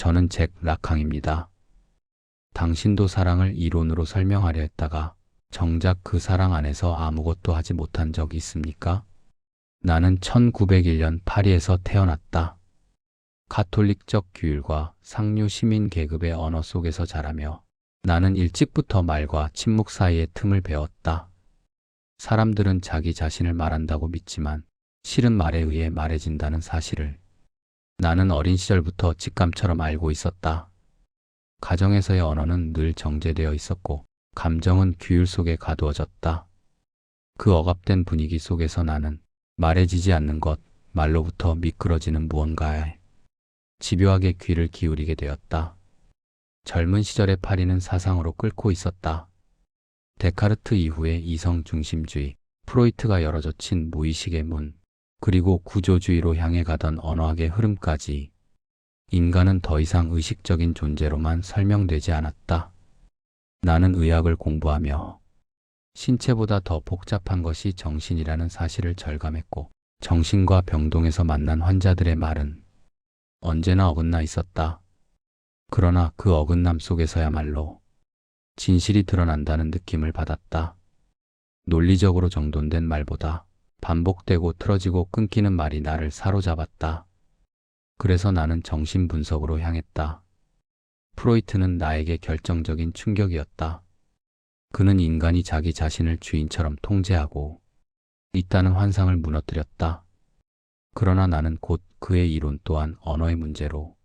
저는 잭 라캉입니다. 당신도 사랑을 이론으로 설명하려 했다가 정작 그 사랑 안에서 아무것도 하지 못한 적이 있습니까? 나는 1901년 파리에서 태어났다. 가톨릭적 규율과 상류 시민 계급의 언어 속에서 자라며 나는 일찍부터 말과 침묵 사이의 틈을 배웠다. 사람들은 자기 자신을 말한다고 믿지만 실은 말에 의해 말해진다는 사실을 나는 어린 시절부터 직감처럼 알고 있었다. 가정에서의 언어는 늘 정제되어 있었고 감정은 규율 속에 가두어졌다. 그 억압된 분위기 속에서 나는 말해지지 않는 것, 말로부터 미끄러지는 무언가에 집요하게 귀를 기울이게 되었다. 젊은 시절의 파리는 사상으로 끓고 있었다. 데카르트 이후에 이성 중심주의, 프로이트가 열어젖힌 무의식의 문, 그리고 구조주의로 향해 가던 언어학의 흐름까지 인간은 더 이상 의식적인 존재로만 설명되지 않았다. 나는 의학을 공부하며 신체보다 더 복잡한 것이 정신이라는 사실을 절감했고 정신과 병동에서 만난 환자들의 말은 언제나 어긋나 있었다. 그러나 그 어긋남 속에서야말로 진실이 드러난다는 느낌을 받았다. 논리적으로 정돈된 말보다 반복되고 틀어지고 끊기는 말이 나를 사로잡았다. 그래서 나는 정신분석으로 향했다. 프로이트는 나에게 결정적인 충격이었다. 그는 인간이 자기 자신을 주인처럼 통제하고 있다는 환상을 무너뜨렸다. 그러나 나는 곧 그의 이론 또한 언어의 문제로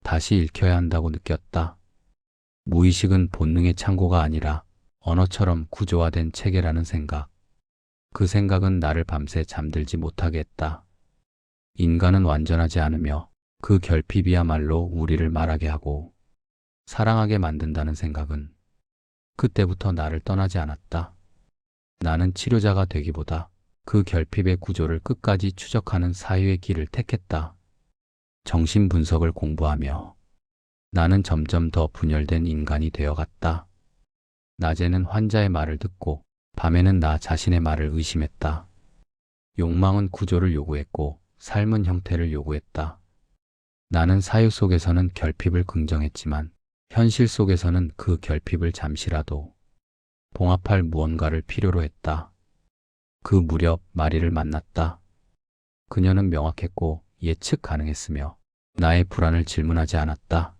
다시 읽혀야 한다고 느꼈다. 무의식은 본능의 창고가 아니라 언어처럼 구조화된 체계라는 생각. 그 생각은 나를 밤새 잠들지 못하게 했다. 인간은 완전하지 않으며 그 결핍이야말로 우리를 말하게 하고 사랑하게 만든다는 생각은 그때부터 나를 떠나지 않았다. 나는 치료자가 되기보다 그 결핍의 구조를 끝까지 추적하는 사유의 길을 택했다. 정신분석을 공부하며 나는 점점 더 분열된 인간이 되어갔다. 낮에는 환자의 말을 듣고 밤에는 나 자신의 말을 의심했다. 욕망은 구조를 요구했고 삶은 형태를 요구했다. 나는 사유 속에서는 결핍을 긍정했지만 현실 속에서는 그 결핍을 잠시라도 봉합할 무언가를 필요로 했다. 그 무렵 마리를 만났다. 그녀는 명확했고 예측 가능했으며 나의 불안을 질문하지 않았다.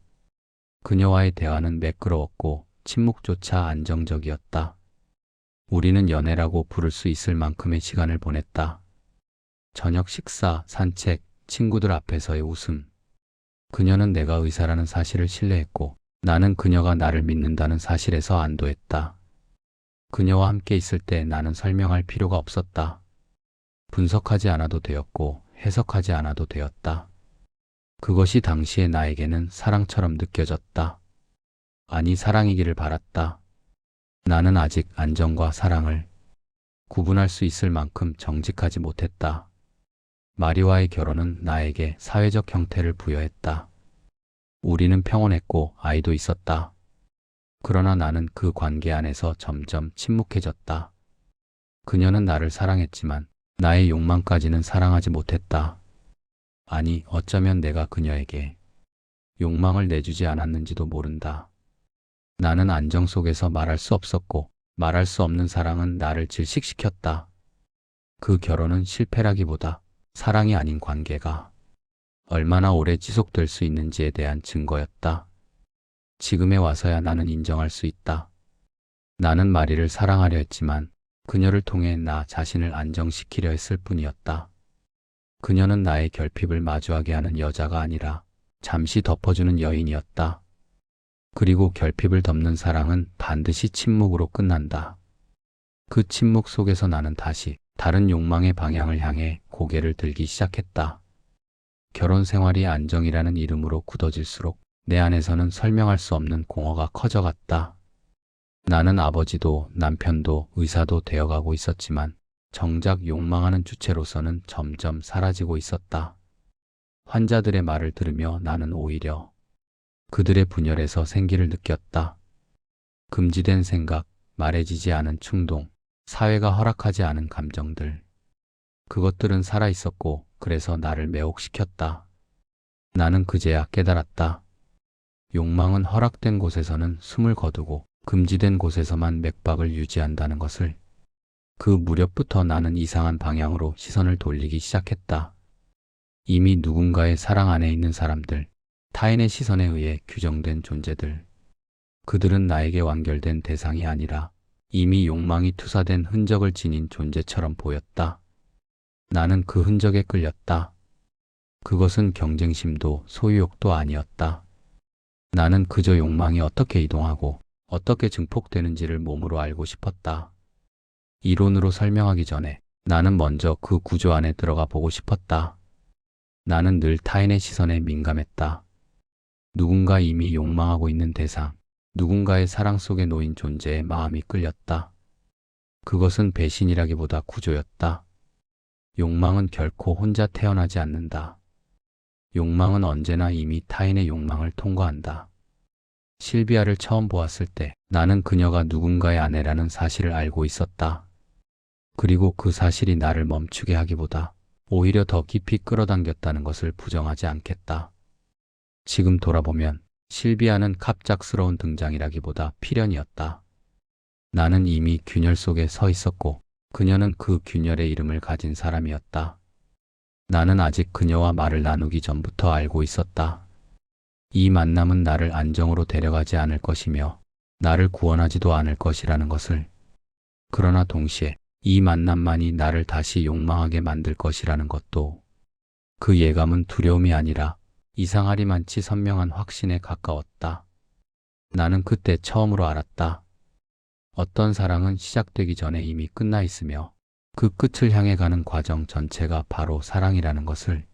그녀와의 대화는 매끄러웠고 침묵조차 안정적이었다. 우리는 연애라고 부를 수 있을 만큼의 시간을 보냈다. 저녁 식사, 산책, 친구들 앞에서의 웃음. 그녀는 내가 의사라는 사실을 신뢰했고 나는 그녀가 나를 믿는다는 사실에서 안도했다. 그녀와 함께 있을 때 나는 설명할 필요가 없었다. 분석하지 않아도 되었고 해석하지 않아도 되었다. 그것이 당시의 나에게는 사랑처럼 느껴졌다. 아니, 사랑이기를 바랐다. 나는 아직 안정과 사랑을 구분할 수 있을 만큼 정직하지 못했다. 마리와의 결혼은 나에게 사회적 형태를 부여했다. 우리는 평온했고 아이도 있었다. 그러나 나는 그 관계 안에서 점점 침묵해졌다. 그녀는 나를 사랑했지만 나의 욕망까지는 사랑하지 못했다. 아니, 어쩌면 내가 그녀에게 욕망을 내주지 않았는지도 모른다. 나는 안정 속에서 말할 수 없었고 말할 수 없는 사랑은 나를 질식시켰다. 그 결혼은 실패라기보다 사랑이 아닌 관계가 얼마나 오래 지속될 수 있는지에 대한 증거였다. 지금에 와서야 나는 인정할 수 있다. 나는 마리를 사랑하려 했지만 그녀를 통해 나 자신을 안정시키려 했을 뿐이었다. 그녀는 나의 결핍을 마주하게 하는 여자가 아니라 잠시 덮어주는 여인이었다. 그리고 결핍을 덮는 사랑은 반드시 침묵으로 끝난다. 그 침묵 속에서 나는 다시 다른 욕망의 방향을 향해 고개를 들기 시작했다. 결혼 생활이 안정이라는 이름으로 굳어질수록 내 안에서는 설명할 수 없는 공허가 커져갔다. 나는 아버지도 남편도 의사도 되어가고 있었지만 정작 욕망하는 주체로서는 점점 사라지고 있었다. 환자들의 말을 들으며 나는 오히려 그들의 분열에서 생기를 느꼈다. 금지된 생각, 말해지지 않은 충동, 사회가 허락하지 않은 감정들. 그것들은 살아있었고 그래서 나를 매혹시켰다. 나는 그제야 깨달았다. 욕망은 허락된 곳에서는 숨을 거두고 금지된 곳에서만 맥박을 유지한다는 것을. 그 무렵부터 나는 이상한 방향으로 시선을 돌리기 시작했다. 이미 누군가의 사랑 안에 있는 사람들, 타인의 시선에 의해 규정된 존재들. 그들은 나에게 완결된 대상이 아니라 이미 욕망이 투사된 흔적을 지닌 존재처럼 보였다. 나는 그 흔적에 끌렸다. 그것은 경쟁심도 소유욕도 아니었다. 나는 그저 욕망이 어떻게 이동하고 어떻게 증폭되는지를 몸으로 알고 싶었다. 이론으로 설명하기 전에 나는 먼저 그 구조 안에 들어가 보고 싶었다. 나는 늘 타인의 시선에 민감했다. 누군가 이미 욕망하고 있는 대상, 누군가의 사랑 속에 놓인 존재의 마음이 끌렸다. 그것은 배신이라기보다 구조였다. 욕망은 결코 혼자 태어나지 않는다. 욕망은 언제나 이미 타인의 욕망을 통과한다. 실비아를 처음 보았을 때 나는 그녀가 누군가의 아내라는 사실을 알고 있었다. 그리고 그 사실이 나를 멈추게 하기보다 오히려 더 깊이 끌어당겼다는 것을 부정하지 않겠다. 지금 돌아보면 실비아는 갑작스러운 등장이라기보다 필연이었다. 나는 이미 균열 속에 서 있었고 그녀는 그 균열의 이름을 가진 사람이었다. 나는 아직 그녀와 말을 나누기 전부터 알고 있었다. 이 만남은 나를 안정으로 데려가지 않을 것이며 나를 구원하지도 않을 것이라는 것을. 그러나 동시에 이 만남만이 나를 다시 욕망하게 만들 것이라는 것도. 그 예감은 두려움이 아니라 이상하리만치 선명한 확신에 가까웠다. 나는 그때 처음으로 알았다. 어떤 사랑은 시작되기 전에 이미 끝나 있으며 그 끝을 향해 가는 과정 전체가 바로 사랑이라는 것을.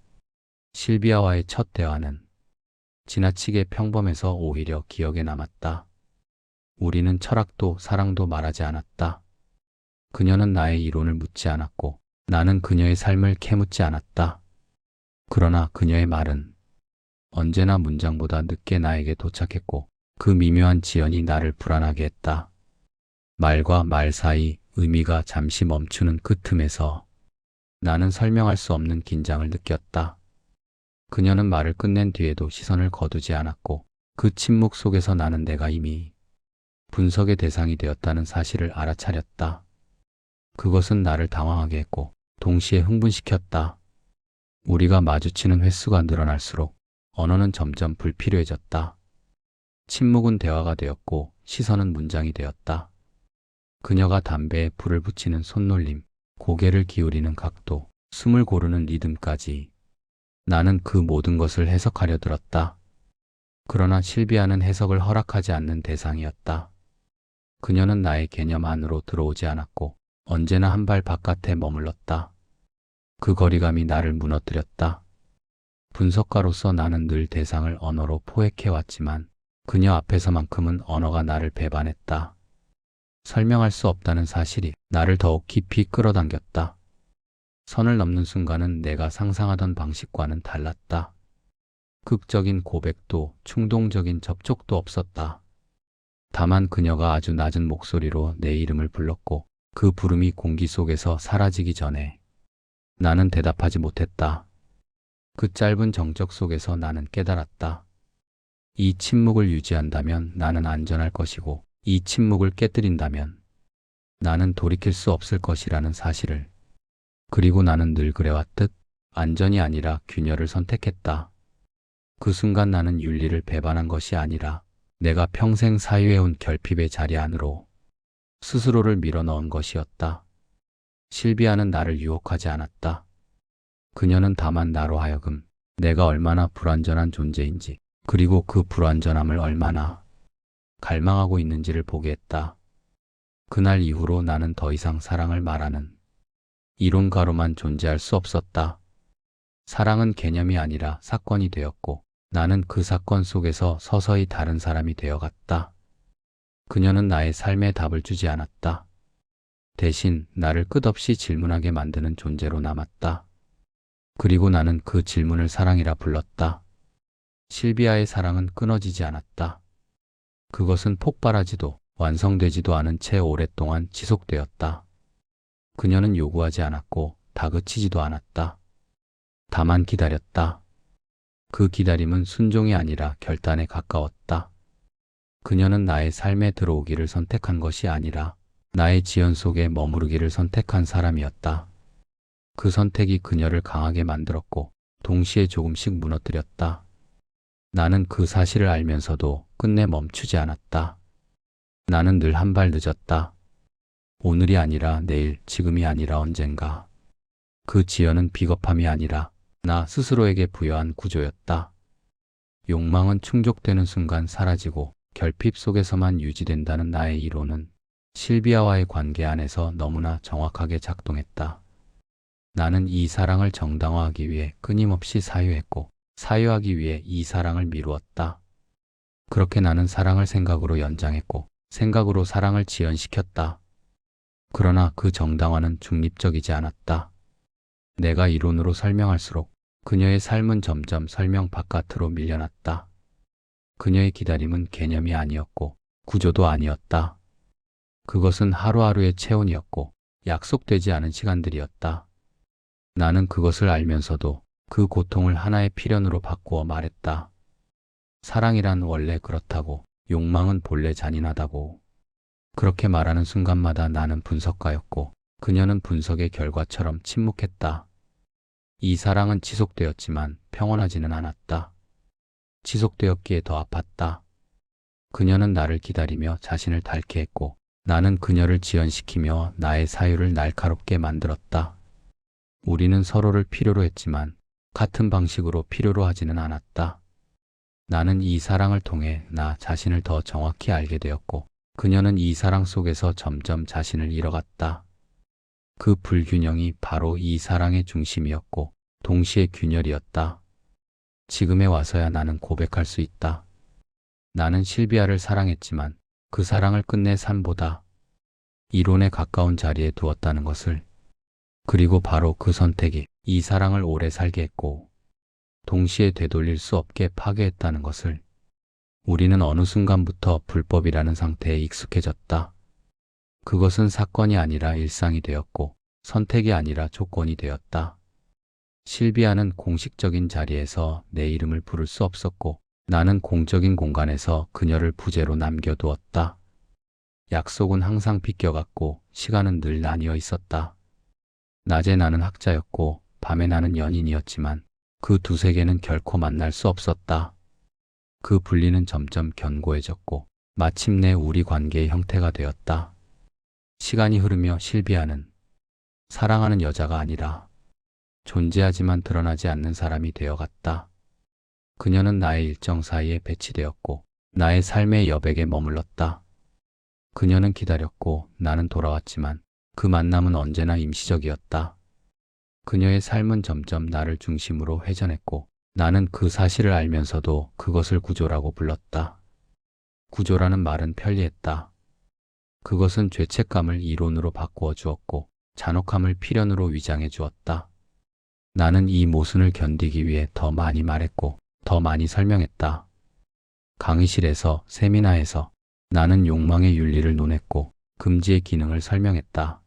실비아와의 첫 대화는 지나치게 평범해서 오히려 기억에 남았다. 우리는 철학도 사랑도 말하지 않았다. 그녀는 나의 이론을 묻지 않았고 나는 그녀의 삶을 캐묻지 않았다. 그러나 그녀의 말은 언제나 문장보다 늦게 나에게 도착했고 그 미묘한 지연이 나를 불안하게 했다. 말과 말 사이 의미가 잠시 멈추는 그 틈에서 나는 설명할 수 없는 긴장을 느꼈다. 그녀는 말을 끝낸 뒤에도 시선을 거두지 않았고 그 침묵 속에서 나는 내가 이미 분석의 대상이 되었다는 사실을 알아차렸다. 그것은 나를 당황하게 했고 동시에 흥분시켰다. 우리가 마주치는 횟수가 늘어날수록 언어는 점점 불필요해졌다. 침묵은 대화가 되었고 시선은 문장이 되었다. 그녀가 담배에 불을 붙이는 손놀림, 고개를 기울이는 각도, 숨을 고르는 리듬까지 나는 그 모든 것을 해석하려 들었다. 그러나 실비아는 해석을 허락하지 않는 대상이었다. 그녀는 나의 개념 안으로 들어오지 않았고 언제나 한 발 바깥에 머물렀다. 그 거리감이 나를 무너뜨렸다. 분석가로서 나는 늘 대상을 언어로 포획해왔지만 그녀 앞에서만큼은 언어가 나를 배반했다. 설명할 수 없다는 사실이 나를 더욱 깊이 끌어당겼다. 선을 넘는 순간은 내가 상상하던 방식과는 달랐다. 극적인 고백도 충동적인 접촉도 없었다. 다만 그녀가 아주 낮은 목소리로 내 이름을 불렀고 그 부름이 공기 속에서 사라지기 전에 나는 대답하지 못했다. 그 짧은 정적 속에서 나는 깨달았다. 이 침묵을 유지한다면 나는 안전할 것이고 이 침묵을 깨뜨린다면 나는 돌이킬 수 없을 것이라는 사실을. 그리고 나는 늘 그래왔듯 안전이 아니라 균열을 선택했다. 그 순간 나는 윤리를 배반한 것이 아니라 내가 평생 사유해온 결핍의 자리 안으로 스스로를 밀어넣은 것이었다. 실비아는 나를 유혹하지 않았다. 그녀는 다만 나로 하여금 내가 얼마나 불완전한 존재인지 그리고 그 불완전함을 얼마나 갈망하고 있는지를 보게 했다. 그날 이후로 나는 더 이상 사랑을 말하는 이론가로만 존재할 수 없었다. 사랑은 개념이 아니라 사건이 되었고 나는 그 사건 속에서 서서히 다른 사람이 되어갔다. 그녀는 나의 삶에 답을 주지 않았다. 대신 나를 끝없이 질문하게 만드는 존재로 남았다. 그리고 나는 그 질문을 사랑이라 불렀다. 실비아의 사랑은 끊어지지 않았다. 그것은 폭발하지도 완성되지도 않은 채 오랫동안 지속되었다. 그녀는 요구하지 않았고 다그치지도 않았다. 다만 기다렸다. 그 기다림은 순종이 아니라 결단에 가까웠다. 그녀는 나의 삶에 들어오기를 선택한 것이 아니라 나의 지연 속에 머무르기를 선택한 사람이었다. 그 선택이 그녀를 강하게 만들었고 동시에 조금씩 무너뜨렸다. 나는 그 사실을 알면서도 끝내 멈추지 않았다. 나는 늘 한 발 늦었다. 오늘이 아니라 내일, 지금이 아니라 언젠가. 그 지연은 비겁함이 아니라 나 스스로에게 부여한 구조였다. 욕망은 충족되는 순간 사라지고 결핍 속에서만 유지된다는 나의 이론은 실비아와의 관계 안에서 너무나 정확하게 작동했다. 나는 이 사랑을 정당화하기 위해 끊임없이 사유했고 사유하기 위해 이 사랑을 미루었다. 그렇게 나는 사랑을 생각으로 연장했고 생각으로 사랑을 지연시켰다. 그러나 그 정당화는 중립적이지 않았다. 내가 이론으로 설명할수록 그녀의 삶은 점점 설명 바깥으로 밀려났다. 그녀의 기다림은 개념이 아니었고 구조도 아니었다. 그것은 하루하루의 체온이었고 약속되지 않은 시간들이었다. 나는 그것을 알면서도 그 고통을 하나의 필연으로 바꾸어 말했다. 사랑이란 원래 그렇다고, 욕망은 본래 잔인하다고. 그렇게 말하는 순간마다 나는 분석가였고 그녀는 분석의 결과처럼 침묵했다. 이 사랑은 지속되었지만 평온하지는 않았다. 지속되었기에 더 아팠다. 그녀는 나를 기다리며 자신을 닳게 했고 나는 그녀를 지연시키며 나의 사유를 날카롭게 만들었다. 우리는 서로를 필요로 했지만 같은 방식으로 필요로 하지는 않았다. 나는 이 사랑을 통해 나 자신을 더 정확히 알게 되었고 그녀는 이 사랑 속에서 점점 자신을 잃어갔다. 그 불균형이 바로 이 사랑의 중심이었고 동시에 균열이었다. 지금에 와서야 나는 고백할 수 있다. 나는 실비아를 사랑했지만 그 사랑을 끝내 삶보다 이론에 가까운 자리에 두었다는 것을, 그리고 바로 그 선택이 이 사랑을 오래 살게 했고 동시에 되돌릴 수 없게 파괴했다는 것을. 우리는 어느 순간부터 불법이라는 상태에 익숙해졌다. 그것은 사건이 아니라 일상이 되었고 선택이 아니라 조건이 되었다. 실비아는 공식적인 자리에서 내 이름을 부를 수 없었고 나는 공적인 공간에서 그녀를 부재로 남겨두었다. 약속은 항상 비껴갔고 시간은 늘 나뉘어 있었다. 낮에 나는 학자였고 밤에 나는 연인이었지만 그 두 세계는 결코 만날 수 없었다. 그 분리는 점점 견고해졌고 마침내 우리 관계의 형태가 되었다. 시간이 흐르며 실비아는 사랑하는 여자가 아니라 존재하지만 드러나지 않는 사람이 되어갔다. 그녀는 나의 일정 사이에 배치되었고 나의 삶의 여백에 머물렀다. 그녀는 기다렸고 나는 돌아왔지만 그 만남은 언제나 임시적이었다. 그녀의 삶은 점점 나를 중심으로 회전했고 나는 그 사실을 알면서도 그것을 구조라고 불렀다. 구조라는 말은 편리했다. 그것은 죄책감을 이론으로 바꾸어 주었고 잔혹함을 필연으로 위장해 주었다. 나는 이 모순을 견디기 위해 더 많이 말했고 더 많이 설명했다. 강의실에서, 세미나에서 나는 욕망의 윤리를 논했고 금지의 기능을 설명했다.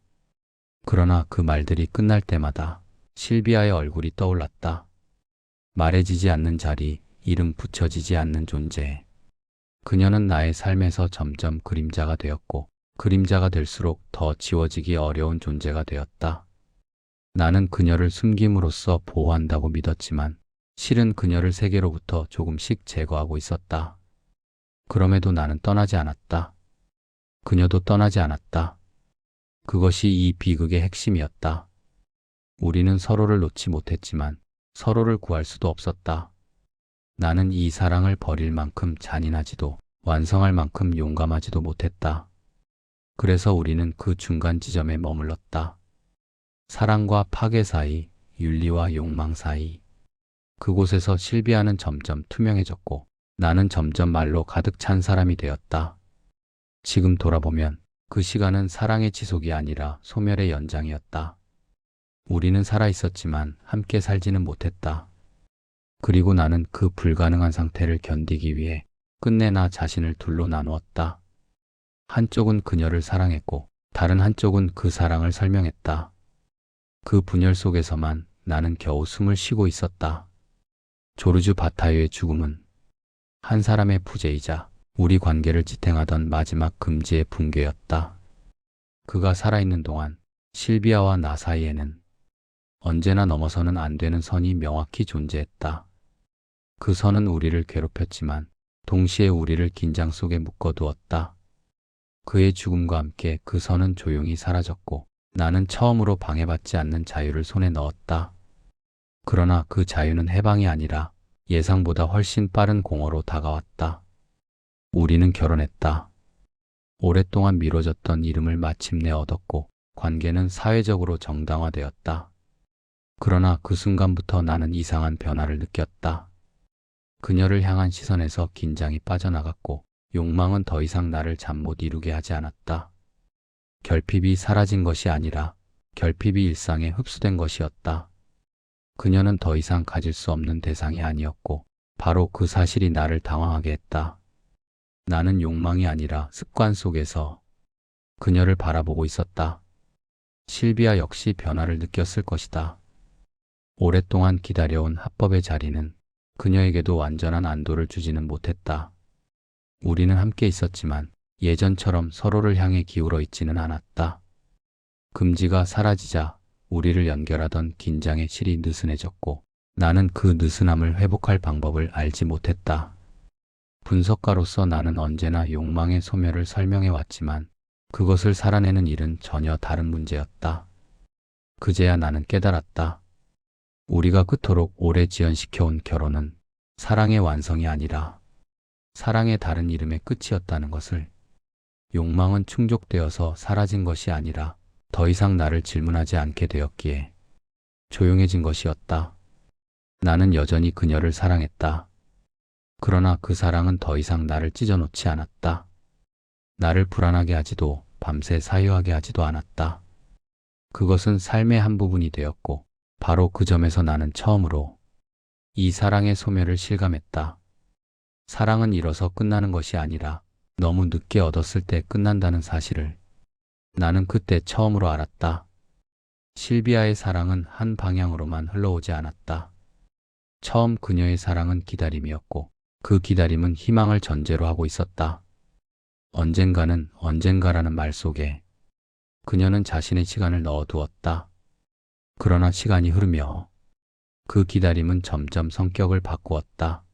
그러나 그 말들이 끝날 때마다 실비아의 얼굴이 떠올랐다. 말해지지 않는 자리, 이름 붙여지지 않는 존재. 그녀는 나의 삶에서 점점 그림자가 되었고 그림자가 될수록 더 지워지기 어려운 존재가 되었다. 나는 그녀를 숨김으로써 보호한다고 믿었지만 실은 그녀를 세계로부터 조금씩 제거하고 있었다. 그럼에도 나는 떠나지 않았다. 그녀도 떠나지 않았다. 그것이 이 비극의 핵심이었다. 우리는 서로를 놓지 못했지만 서로를 구할 수도 없었다. 나는 이 사랑을 버릴 만큼 잔인하지도 완성할 만큼 용감하지도 못했다. 그래서 우리는 그 중간 지점에 머물렀다. 사랑과 파괴 사이, 윤리와 욕망 사이. 그곳에서 실비아는 점점 투명해졌고 나는 점점 말로 가득 찬 사람이 되었다. 지금 돌아보면 그 시간은 사랑의 지속이 아니라 소멸의 연장이었다. 우리는 살아있었지만 함께 살지는 못했다. 그리고 나는 그 불가능한 상태를 견디기 위해 끝내 나 자신을 둘로 나누었다. 한쪽은 그녀를 사랑했고 다른 한쪽은 그 사랑을 설명했다. 그 분열 속에서만 나는 겨우 숨을 쉬고 있었다. 조르주 바타유의 죽음은 한 사람의 부재이자 우리 관계를 지탱하던 마지막 금지의 붕괴였다. 그가 살아있는 동안 실비아와 나 사이에는 언제나 넘어서는 안 되는 선이 명확히 존재했다. 그 선은 우리를 괴롭혔지만 동시에 우리를 긴장 속에 묶어두었다. 그의 죽음과 함께 그 선은 조용히 사라졌고 나는 처음으로 방해받지 않는 자유를 손에 넣었다. 그러나 그 자유는 해방이 아니라 예상보다 훨씬 빠른 공허로 다가왔다. 우리는 결혼했다. 오랫동안 미뤄졌던 이름을 마침내 얻었고 관계는 사회적으로 정당화되었다. 그러나 그 순간부터 나는 이상한 변화를 느꼈다. 그녀를 향한 시선에서 긴장이 빠져나갔고 욕망은 더 이상 나를 잠 못 이루게 하지 않았다. 결핍이 사라진 것이 아니라 결핍이 일상에 흡수된 것이었다. 그녀는 더 이상 가질 수 없는 대상이 아니었고 바로 그 사실이 나를 당황하게 했다. 나는 욕망이 아니라 습관 속에서 그녀를 바라보고 있었다. 실비아 역시 변화를 느꼈을 것이다. 오랫동안 기다려온 합법의 자리는 그녀에게도 완전한 안도를 주지는 못했다. 우리는 함께 있었지만 예전처럼 서로를 향해 기울어 있지는 않았다. 금지가 사라지자 우리를 연결하던 긴장의 실이 느슨해졌고 나는 그 느슨함을 회복할 방법을 알지 못했다. 분석가로서 나는 언제나 욕망의 소멸을 설명해 왔지만 그것을 살아내는 일은 전혀 다른 문제였다. 그제야 나는 깨달았다. 우리가 그토록 오래 지연시켜온 결혼은 사랑의 완성이 아니라 사랑의 다른 이름의 끝이었다는 것을. 욕망은 충족되어서 사라진 것이 아니라 더 이상 나를 질문하지 않게 되었기에 조용해진 것이었다. 나는 여전히 그녀를 사랑했다. 그러나 그 사랑은 더 이상 나를 찢어놓지 않았다. 나를 불안하게 하지도 밤새 사유하게 하지도 않았다. 그것은 삶의 한 부분이 되었고 바로 그 점에서 나는 처음으로 이 사랑의 소멸을 실감했다. 사랑은 잃어서 끝나는 것이 아니라 너무 늦게 얻었을 때 끝난다는 사실을 나는 그때 처음으로 알았다. 실비아의 사랑은 한 방향으로만 흘러오지 않았다. 처음 그녀의 사랑은 기다림이었고 그 기다림은 희망을 전제로 하고 있었다. 언젠가는 언젠가라는 말 속에 그녀는 자신의 시간을 넣어두었다. 그러나 시간이 흐르며 그 기다림은 점점 성격을 바꾸었다.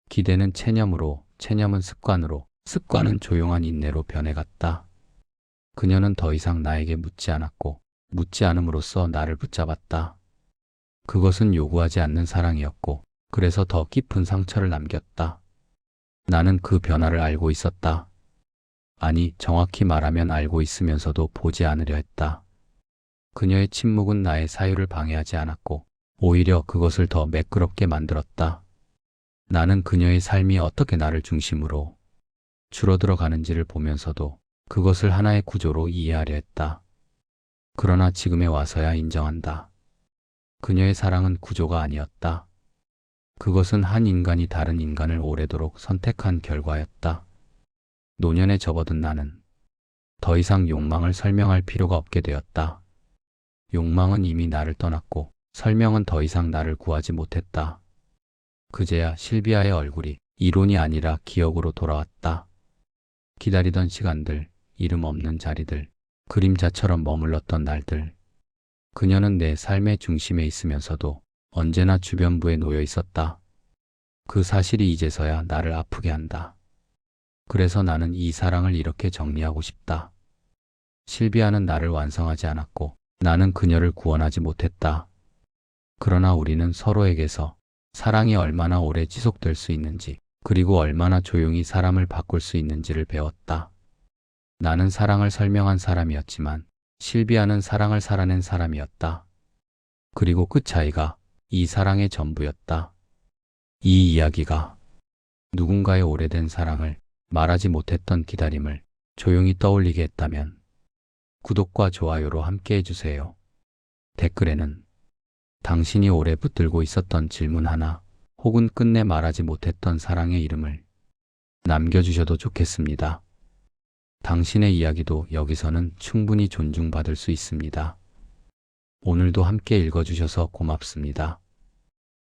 기대는 체념으로, 체념은 습관으로, 습관은 조용한 인내로 변해갔다. 그녀는 더 이상 나에게 묻지 않았고 묻지 않음으로써 나를 붙잡았다. 그것은 요구하지 않는 사랑이었고 그래서 더 깊은 상처를 남겼다. 나는 그 변화를 알고 있었다. 아니, 정확히 말하면 알고 있으면서도 보지 않으려 했다. 그녀의 침묵은 나의 사유를 방해하지 않았고 오히려 그것을 더 매끄럽게 만들었다. 나는 그녀의 삶이 어떻게 나를 중심으로 줄어들어 가는지를 보면서도 그것을 하나의 구조로 이해하려 했다. 그러나 지금에 와서야 인정한다. 그녀의 사랑은 구조가 아니었다. 그것은 한 인간이 다른 인간을 오래도록 선택한 결과였다. 노년에 접어든 나는 더 이상 욕망을 설명할 필요가 없게 되었다. 욕망은 이미 나를 떠났고 설명은 더 이상 나를 구하지 못했다. 그제야 실비아의 얼굴이 이론이 아니라 기억으로 돌아왔다. 기다리던 시간들, 이름 없는 자리들, 그림자처럼 머물렀던 날들. 그녀는 내 삶의 중심에 있으면서도 언제나 주변부에 놓여 있었다. 그 사실이 이제서야 나를 아프게 한다. 그래서 나는 이 사랑을 이렇게 정리하고 싶다. 실비아는 나를 완성하지 않았고 나는 그녀를 구원하지 못했다. 그러나 우리는 서로에게서 사랑이 얼마나 오래 지속될 수 있는지 그리고 얼마나 조용히 사람을 바꿀 수 있는지를 배웠다. 나는 사랑을 설명한 사람이었지만 실비아는 사랑을 살아낸 사람이었다. 그리고 그 차이가 이 사랑의 전부였다. 이 이야기가 누군가의 오래된 사랑을, 말하지 못했던 기다림을 조용히 떠올리게 했다면 구독과 좋아요로 함께 해주세요. 댓글에는 당신이 오래 붙들고 있었던 질문 하나 혹은 끝내 말하지 못했던 사랑의 이름을 남겨주셔도 좋겠습니다. 당신의 이야기도 여기서는 충분히 존중받을 수 있습니다. 오늘도 함께 읽어주셔서 고맙습니다.